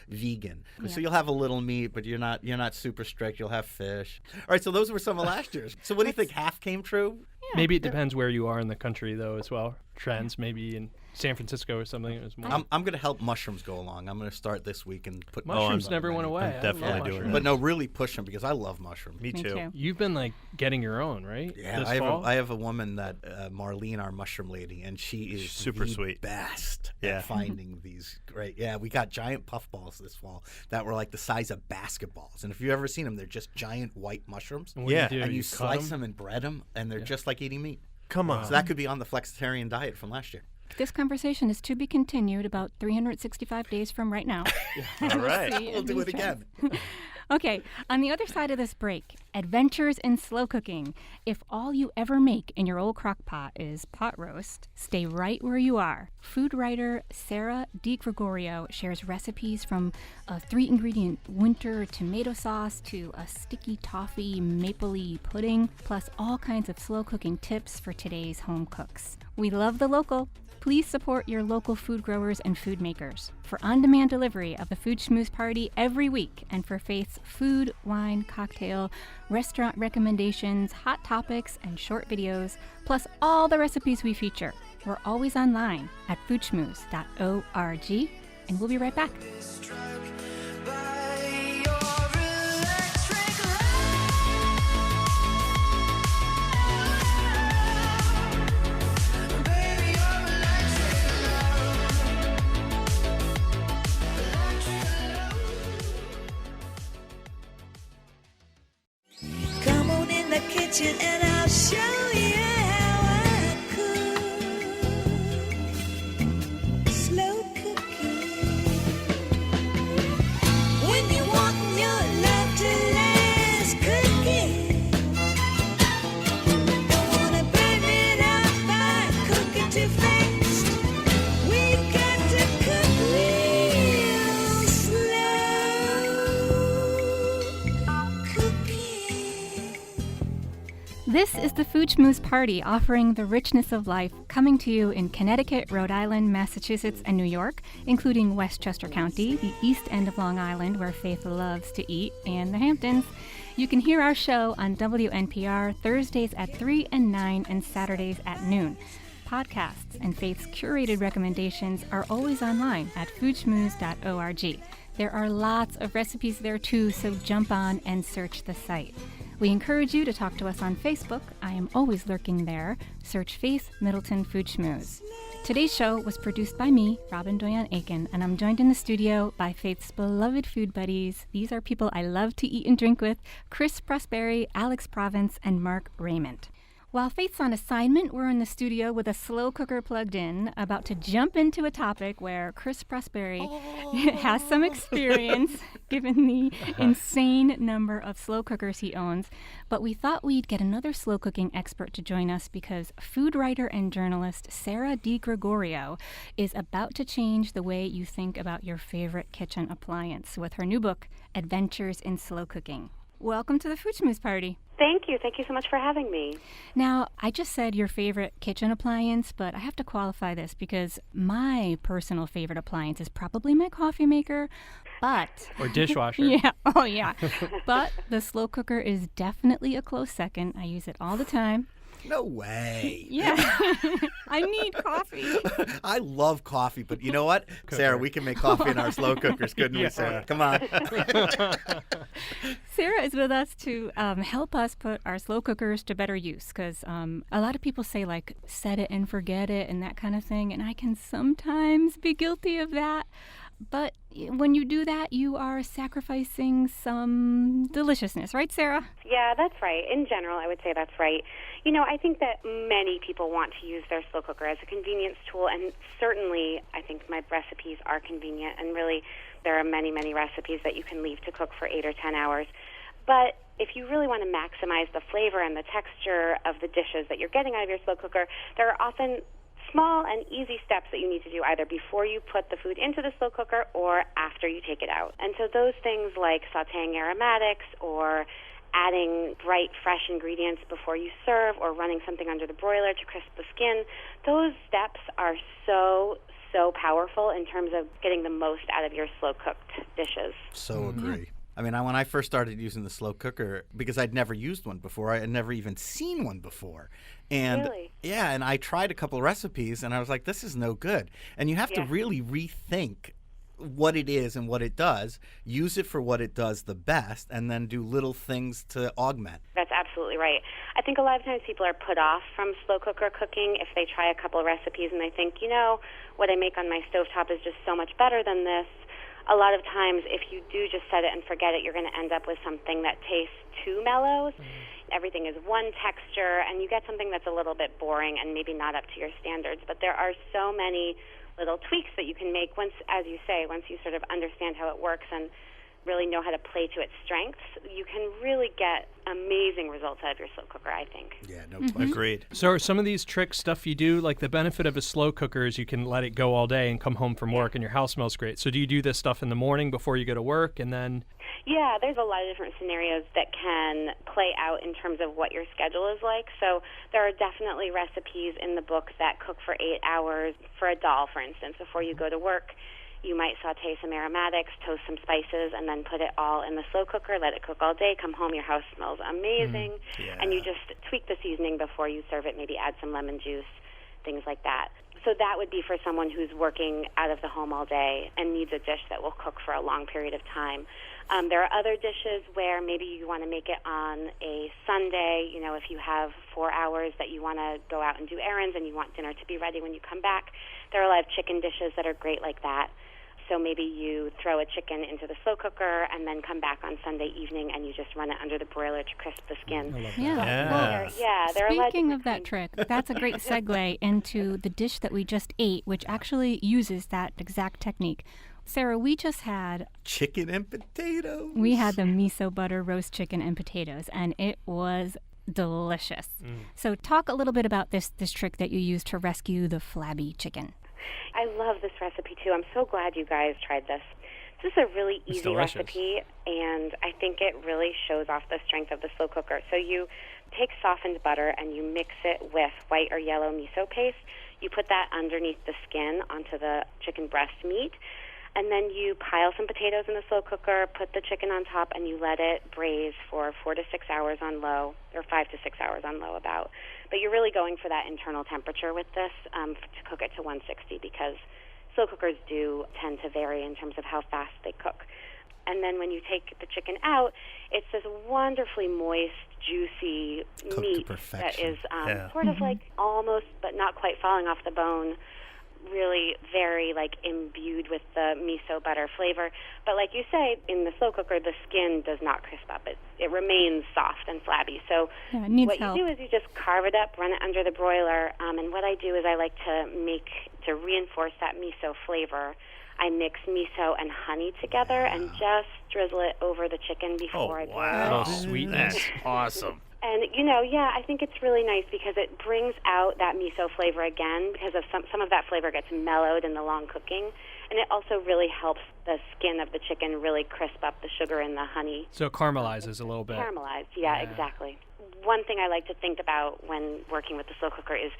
vegan. So you'll have a little meat, but you're not super strict. You'll have fish. All right, so those were some of last year's. So what do you think? Half came true? Maybe it depends where you are in the country, though, as well. Trends, maybe in San Francisco or something. It was more. I'm going to help mushrooms go along. I'm going to start this week and put Mushrooms on never the went menu. away. I'm I definitely love doing mushrooms. that. But no, really push them because I love mushrooms. Me Me too. too. You've been like getting your own, right? Yeah, This I fall? have a woman that Marlene, our mushroom lady, and she is Super the sweet. best Yeah. at finding these great. Yeah, we got giant puffballs this fall that were like the size of basketballs, and if you've ever seen them, they're just giant white mushrooms. And what do Yeah. you do? And you cut slice them and bread them, and they're just like eating meat. Come on. So that could be on the flexitarian diet from last year. This conversation is to be continued about 365 days from right now. All right. See We'll do these it again. trends. Okay, on the other side of this break, adventures in slow cooking. If all you ever make in your old crock pot is pot roast, stay right where you are. Food writer Sarah DiGregorio shares recipes from a 3-ingredient winter tomato sauce to a sticky toffee mapley pudding, plus all kinds of slow cooking tips for today's home cooks. We love the local. Please support your local food growers and food makers. For on-demand delivery of the Food Schmooze Party every week, and for Faith's food, wine, cocktail, restaurant recommendations, hot topics, and short videos, plus all the recipes we feature, we're always online at foodschmooze.org, and we'll be right back. By your electric love. Baby, your electric love. Come on in the kitchen and I'll show you how I cook. Slow cooking. When you want your love to last, cooking. Don't wanna burn it out by cooking too fast. We've got to cook real slow cooking. This is the Food Schmooze Party, offering the richness of life, coming to you in Connecticut, Rhode Island, Massachusetts, and New York, including Westchester County, the east end of Long Island, where Faith loves to eat, and the Hamptons. You can hear our show on WNPR Thursdays at 3 and 9 and Saturdays at noon. Podcasts and Faith's curated recommendations are always online at foodschmooze.org. There are lots of recipes there too, so jump on and search the site. We encourage you to talk to us on Facebook. I am always lurking there. Search Faith Middleton Food Schmooze. Today's show was produced by me, Robin Doyon-Aiken, and I'm joined in the studio by Faith's beloved food buddies. These are people I love to eat and drink with: Chris Prosperi, Alex Province, and Mark Raymond. While Faith's on assignment, we're in the studio with a slow cooker plugged in, about to jump into a topic where Chris Prosperi has some experience, given the insane number of slow cookers he owns. But we thought we'd get another slow cooking expert to join us because food writer and journalist Sarah DiGregorio is about to change the way you think about your favorite kitchen appliance with her new book, Adventures in Slow Cooking. Welcome to the Food Schmooze Party. Thank you. Thank you so much for having me. Now, I just said your favorite kitchen appliance, but I have to qualify this because my personal favorite appliance is probably my coffee maker, but... Or dishwasher. Yeah, oh yeah. But the slow cooker is definitely a close second. I use it all the time. No way. Yeah. I need coffee. I love coffee, but you know what? Sarah, we can make coffee in our slow cookers, couldn't we, Sarah? Come on. Sarah is with us to help us put our slow cookers to better use because a lot of people say, like, set it and forget it and that kind of thing, and I can sometimes be guilty of that. But when you do that, you are sacrificing some deliciousness, right, Sarah? Yeah, that's right. In general, I would say that's right. You know, I think that many people want to use their slow cooker as a convenience tool, and certainly I think my recipes are convenient, and really there are many, many recipes that you can leave to cook for 8 or 10 hours. But if you really want to maximize the flavor and the texture of the dishes that you're getting out of your slow cooker, there are often small and easy steps that you need to do either before you put the food into the slow cooker or after you take it out. And so those things like sautéing aromatics or adding bright, fresh ingredients before you serve or running something under the broiler to crisp the skin, those steps are so powerful in terms of getting the most out of your slow-cooked dishes. So agree. I mean, when I first started using the slow cooker, because I'd never used one before, I had never even seen one before. And Really? yeah, and I tried a couple of recipes, and I was like, this is no good. And you have to really rethink what it is and what it does, use it for what it does the best, and then do little things to augment. That's absolutely right. I think a lot of times people are put off from slow cooker cooking if they try a couple of recipes and they think, you know, what I make on my stovetop is just so much better than this. A lot of times, if you do just set it and forget it, you're going to end up with something that tastes too mellow. Everything is one texture, and you get something that's a little bit boring and maybe not up to your standards. But there are so many little tweaks that you can make once, as you say, once you sort of understand how it works and really know how to play to its strengths, you can really get amazing results out of your slow cooker, I think. Yeah, no question. Agreed. So are some of these tricks stuff you do, like the benefit of a slow cooker is you can let it go all day and come home from work and your house smells great. So do you do this stuff in the morning before you go to work and then... Yeah, there's a lot of different scenarios that can play out in terms of what your schedule is like. So there are definitely recipes in the book that cook for 8 hours for a dal, for instance, before you go to work. You might saute some aromatics, toast some spices, and then put it all in the slow cooker, let it cook all day, come home, your house smells amazing, and you just tweak the seasoning before you serve it, maybe add some lemon juice, things like that. So that would be for someone who's working out of the home all day and needs a dish that will cook for a long period of time. There are other dishes where maybe you want to make it on a Sunday, you know, if you have 4 hours that you want to go out and do errands and you want dinner to be ready when you come back. There are a lot of chicken dishes that are great like that. So maybe you throw a chicken into the slow cooker and then come back on Sunday evening and you just run it under the broiler to crisp the skin. Yeah. There are a lot Speaking of of that trick, that's a great segue into the dish that we just ate, which actually uses that exact technique. Sarah, we just had... Chicken and potatoes. We had the miso butter roast chicken and potatoes, and it was delicious. So talk a little bit about this trick that you used to rescue the flabby chicken. I love this recipe, too. I'm so glad you guys tried this. This is a really easy recipe, and I think it really shows off the strength of the slow cooker. So you take softened butter and you mix it with white or yellow miso paste. You put that underneath the skin onto the chicken breast meat, and then you pile some potatoes in the slow cooker, put the chicken on top, and you let it braise for 4 to 6 hours on low, or 5 to 6 hours on low about. But you're really going for that internal temperature with this to cook it to 160 because slow cookers do tend to vary in terms of how fast they cook. And then when you take the chicken out, it's this wonderfully moist, juicy meat that is sort of like almost but not quite falling off the bone, really very like imbued with the miso butter flavor. But like you say, in the slow cooker, the skin does not crisp up. It remains soft and flabby. So Yeah, it needs what help. you do is you just carve it up, run it under the broiler, and what I do is I like to reinforce that miso flavor. I mix miso and honey together and just drizzle it over the chicken before I broil it. Oh, sweetness. That's awesome. And, I think it's really nice because it brings out that miso flavor again because of some of that flavor gets mellowed in the long cooking. And it also really helps the skin of the chicken really crisp up the sugar and the honey. So it caramelizes a little bit. Caramelized, yeah, exactly. One thing I like to think about when working with the slow cooker is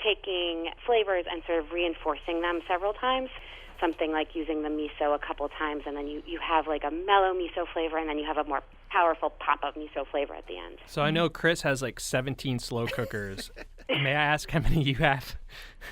taking flavors and sort of reinforcing them several times. Something like using the miso a couple times, and then you have like a mellow miso flavor, and then you have a more powerful pop of miso flavor at the end. So I know Chris has like 17 slow cookers. May I ask how many you have?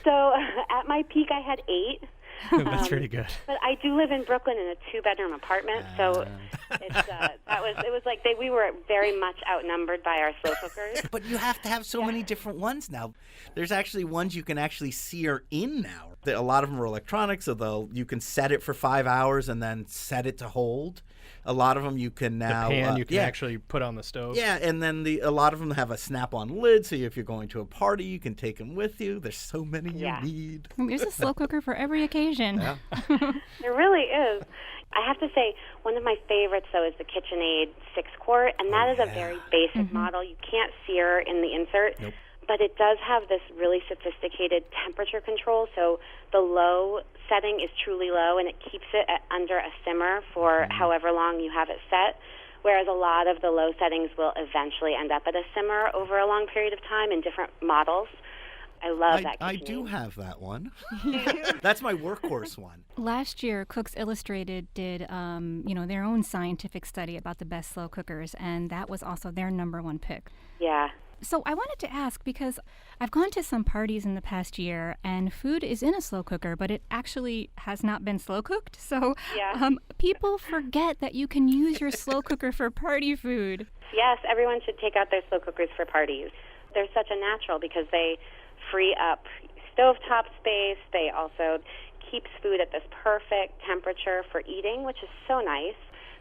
So at my peak, I had 8. That's pretty good. But I do live in Brooklyn in a 2-bedroom apartment, so it was like we were very much outnumbered by our slow cookers. But you have to have so many different ones now. There's actually ones you can actually sear in now. A lot of them are electronic, so you can set it for 5 hours and then set it to hold. A lot of them you can now... The pan you can actually put on the stove. Yeah, and then a lot of them have a snap-on lid, so if you're going to a party, you can take them with you. There's so many you need. There's a slow cooker for every occasion. Yeah. There really is. I have to say, one of my favorites, though, is the KitchenAid 6-quart, and that is a very basic model. You can't sear in the insert. Nope. But it does have this really sophisticated temperature control, so the low setting is truly low, and it keeps it under a simmer for however long you have it set, whereas a lot of the low settings will eventually end up at a simmer over a long period of time in different models. I love that I KitchenAid. do have that one. That's my workhorse one. Last year, Cooks Illustrated did, their own scientific study about the best slow cookers, and that was also their #1 pick. Yeah. So I wanted to ask, because I've gone to some parties in the past year and food is in a slow cooker, but it actually has not been slow cooked. So people forget that you can use your slow cooker for party food. Yes, everyone should take out their slow cookers for parties. They're such a natural because they free up stovetop space. They also keeps food at this perfect temperature for eating, which is so nice.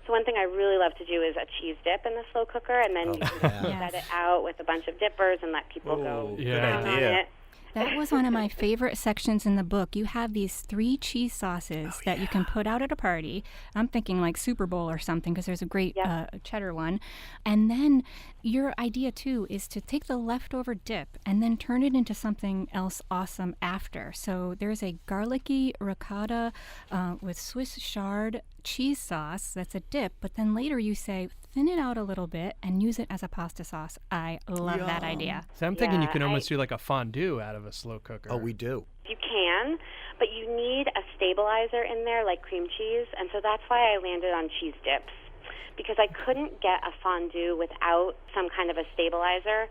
So one thing I really love to do is a cheese dip in the slow cooker, and then you can just set it out with a bunch of dippers and let people go down on it. That was one of my favorite sections in the book. You have these 3 cheese sauces that you can put out at a party. I'm thinking like Super Bowl or something because there's a great cheddar one. And then your idea, too, is to take the leftover dip and then turn it into something else awesome after. So there's a garlicky ricotta with Swiss chard cheese sauce that's a dip, but then later you say thin it out a little bit and use it as a pasta sauce. I love that idea. So I'm thinking you can almost do like a fondue out of a slow cooker. Oh, we do. You can, but you need a stabilizer in there like cream cheese, and so that's why I landed on cheese dips, because I couldn't get a fondue without some kind of a stabilizer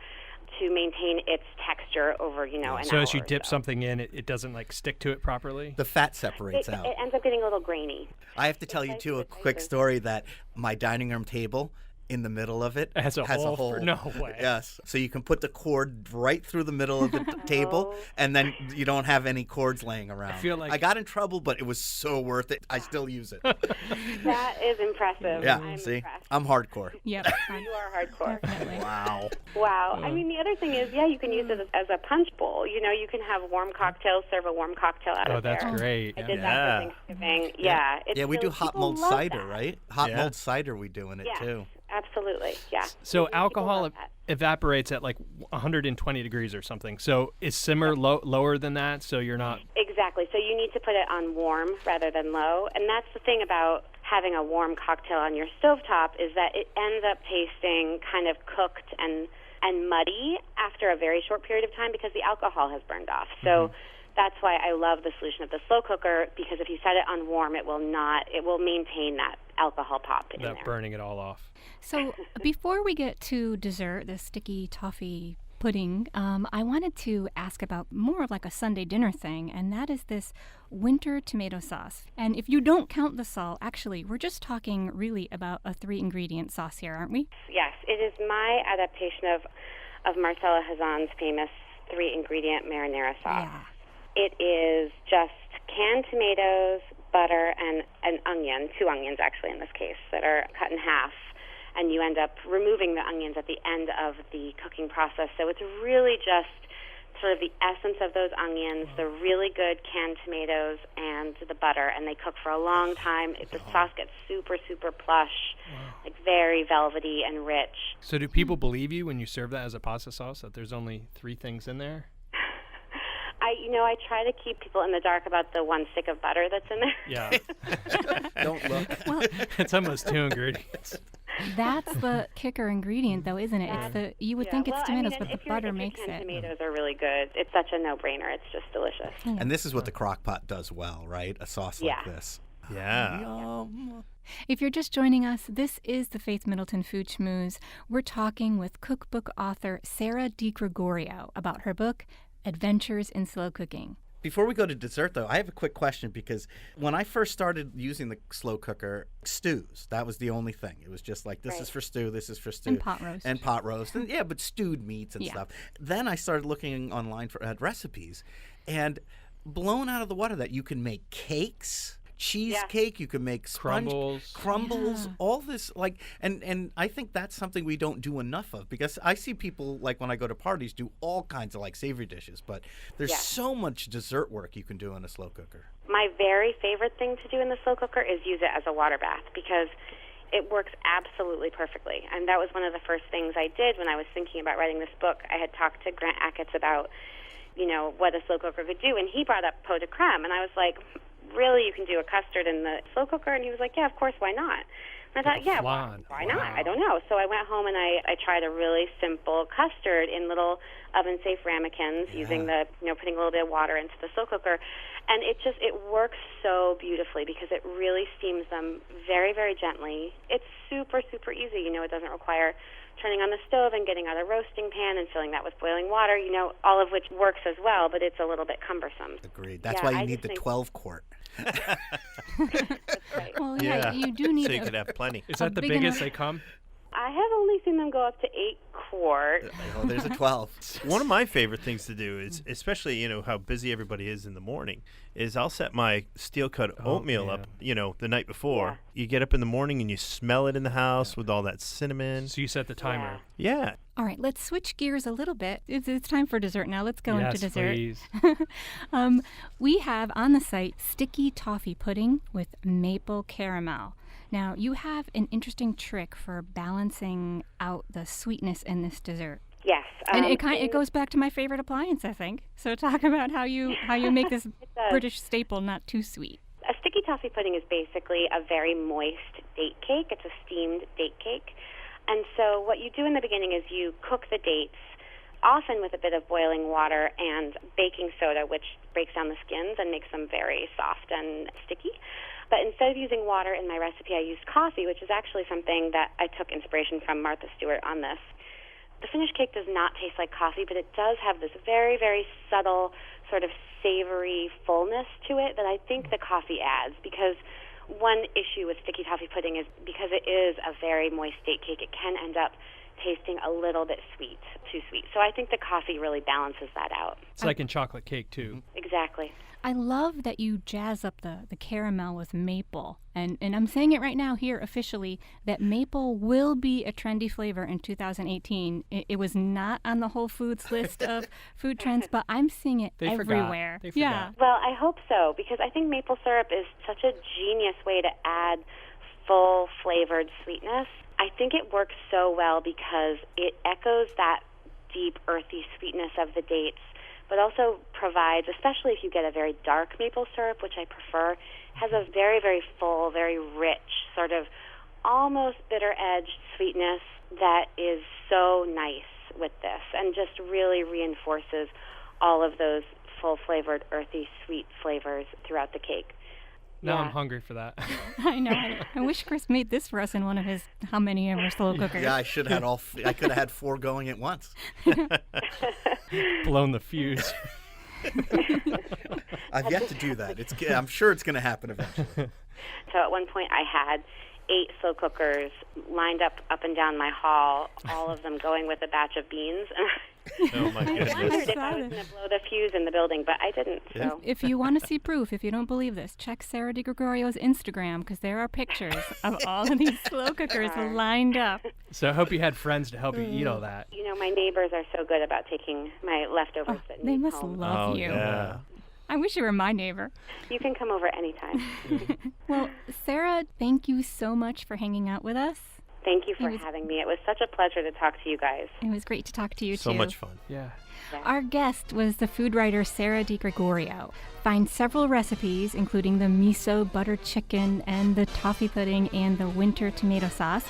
to maintain its texture over, an hour. So as you dip so. something in, it doesn't like stick to it properly? The fat separates out. It ends up getting a little grainy. I have to tell you, too, a quick story that my dining room table in the middle of it has a hole. No way. Yes. So you can put the cord right through the middle of the table, and then you don't have any cords laying around. I feel like I got in trouble, but it was so worth it. I still use it. That is impressive. Yeah, I'm see? impressed. I'm hardcore. Yep. You are hardcore. Definitely. Wow. Wow. I mean, the other thing is, you can use it as a punch bowl. You can have warm cocktails, serve a warm cocktail out of there. Oh, that's great. I did that for Thanksgiving. Yeah. It's Yeah, we do really- hot people mulled love cider, that. right? Hot mulled cider we do in it, Yes, too. absolutely. Yeah. So People alcohol love that. evaporates at like 120 degrees or something. So is simmer lower than that? So you're not... Exactly. So you need to put it on warm rather than low. And that's the thing about having a warm cocktail on your stovetop is that it ends up tasting kind of cooked and muddy after a very short period of time because the alcohol has burned off. So that's why I love the solution of the slow cooker, because if you set it on warm, it will maintain that alcohol pop in there. Without burning it all off. So before we get to dessert, the sticky toffee pudding, I wanted to ask about more of like a Sunday dinner thing, and that is this winter tomato sauce. And if you don't count the salt, actually, we're just talking really about a 3-ingredient sauce here, aren't we? Yes, it is my adaptation of Marcella Hazan's famous 3-ingredient marinara sauce. Yeah. It is just canned tomatoes, butter, and an onion, 2 onions actually in this case, that are cut in half. And you end up removing the onions at the end of the cooking process. So it's really just sort of the essence of those onions, the really good canned tomatoes, and the butter, and they cook for a long time. The sauce gets super, super plush, like very velvety and rich. So do people believe you when you serve that as a pasta sauce, that there's only 3 things in there? I try to keep people in the dark about the 1 stick of butter that's in there. Yeah. Don't look. It's almost 2 ingredients. That's the kicker ingredient, though, isn't it? It's you would think it's tomatoes, but the butter makes canned it. Tomatoes are really good. It's such a no-brainer. It's just delicious. And this is what the crock pot does well, right? A sauce like this. Yeah. If you're just joining us, this is the Faith Middleton Food Schmooze. We're talking with cookbook author Sarah DiGregorio about her book, Adventures in Slow Cooking. Before we go to dessert, though, I have a quick question, because when I first started using the slow cooker, stews, that was the only thing. It was just like, this is for stew, this is for stew. And pot roast. And pot roast. And but stewed meats and stuff. Then I started looking online at recipes, and blown out of the water that you can make cakes, cheesecake, you can make crumbles, all this, like, and I think that's something we don't do enough of, because I see people, like, when I go to parties, do all kinds of like savory dishes, but there's so much dessert work you can do in a slow cooker. My very favorite thing to do in the slow cooker is use it as a water bath, because it works absolutely perfectly. And that was one of the first things I did when I was thinking about writing this book. I had talked to Grant Achatz about, what a slow cooker could do, and he brought up pot de creme, and I was like, really, you can do a custard in the slow cooker? And he was like, yeah, of course, why not? And I thought, why not? I don't know. So I went home and I tried a really simple custard in little oven-safe ramekins using putting a little bit of water into the slow cooker. And it works so beautifully because it really steams them very, very gently. It's super, super easy. It doesn't require turning on the stove and getting out a roasting pan and filling that with boiling water, all of which works as well, but it's a little bit cumbersome. Agreed. That's why you need the 12-quart. That's right. Well, you do need So you could have plenty. Is that the biggest they come? I have only seen them go up to 8 quart. Oh, there's a 12. One of my favorite things to do is, especially, how busy everybody is in the morning, is I'll set my steel-cut oatmeal up, the night before. You get up in the morning and you smell it in the house with all that cinnamon. So you set the timer. Yeah. All right, let's switch gears a little bit. It's time for dessert now. Let's go into dessert. Please. We have on the site sticky toffee pudding with maple caramel. Now, you have an interesting trick for balancing out the sweetness in this dessert. Yes. And it goes back to my favorite appliance, I think. So talk about how you make this British staple not too sweet. A sticky toffee pudding is basically a very moist date cake. It's a steamed date cake. And so what you do in the beginning is you cook the dates, often with a bit of boiling water and baking soda, which breaks down the skins and makes them very soft and sticky. But instead of using water in my recipe, I used coffee, which is actually something that I took inspiration from Martha Stewart on this. The finished cake does not taste like coffee, but it does have this very, very subtle sort of savory fullness to it that I think the coffee adds, because one issue with sticky toffee pudding is because it is a very moist date cake, it can end up tasting a little bit sweet, too sweet. So I think the coffee really balances that out. It's like in chocolate cake, too. Exactly. I love that you jazz up the caramel with maple. And I'm saying it right now here officially that maple will be a trendy flavor in 2018. It was not on the Whole Foods list of food trends, but I'm seeing it everywhere. They forgot. Well, I hope so, because I think maple syrup is such a genius way to add full flavored sweetness. I think it works so well because it echoes that deep, earthy sweetness of the dates, but also provides, especially if you get a very dark maple syrup, which I prefer, has a very, very full, very rich, sort of almost bitter-edged sweetness that is so nice with this and just really reinforces all of those full-flavored, earthy, sweet flavors throughout the cake. Now I'm hungry for that. I know. I wish Chris made this for us in one of his how many ever slow cookers. Yeah, I should have had I could have had 4 going at once. Blown the fuse. I've yet to do that. I'm sure it's going to happen eventually. So at one point I had 8 slow cookers lined up and down my hall, all of them going with a batch of beans. Oh my I goodness. wondered if saw I was this. going to blow the fuse in the building, but I didn't. So. If you want to see proof, if you don't believe this, check Sarah DiGregorio's Instagram because there are pictures of all of these slow cookers lined up. So I hope you had friends to help you eat all that. You know, my neighbors are so good about taking my leftovers that They need must home. love Oh, you. yeah. I wish you were my neighbor. You can come over anytime. Well, Sarah, thank you so much for hanging out with us. Thank you for having me. It was such a pleasure to talk to you guys. It was great to talk to you So too. much fun. Yeah. Our guest was the food writer Sarah DiGregorio. Find several recipes, including the miso butter chicken and the toffee pudding and the winter tomato sauce,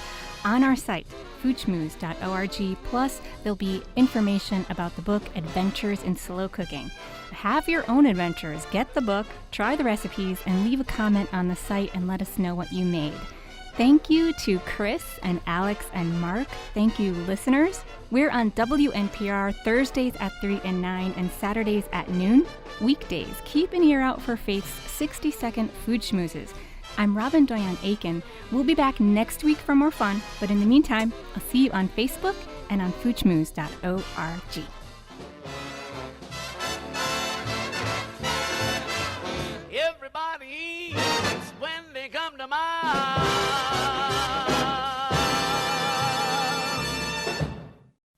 on our site, foodschmooze.org. Plus, there'll be information about the book Adventures in Slow Cooking. Have your own adventures. Get the book, try the recipes, and leave a comment on the site and let us know what you made. Thank you to Chris and Alex and Mark. Thank you, listeners. We're on WNPR Thursdays at 3 and 9 and Saturdays at noon. Weekdays, keep an ear out for Faith's 60-second food schmoozes. I'm Robin Doyon Aiken. We'll be back next week for more fun, but in the meantime, I'll see you on Facebook and on foodschmooze.org. Everybody eats when they come to mind.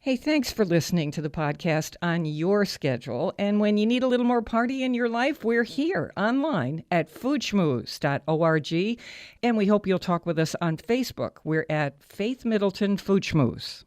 Hey, thanks for listening to the podcast on your schedule. And when you need a little more party in your life, we're here online at foodschmooze.org. And we hope you'll talk with us on Facebook. We're at Faith Middleton Food Schmooze.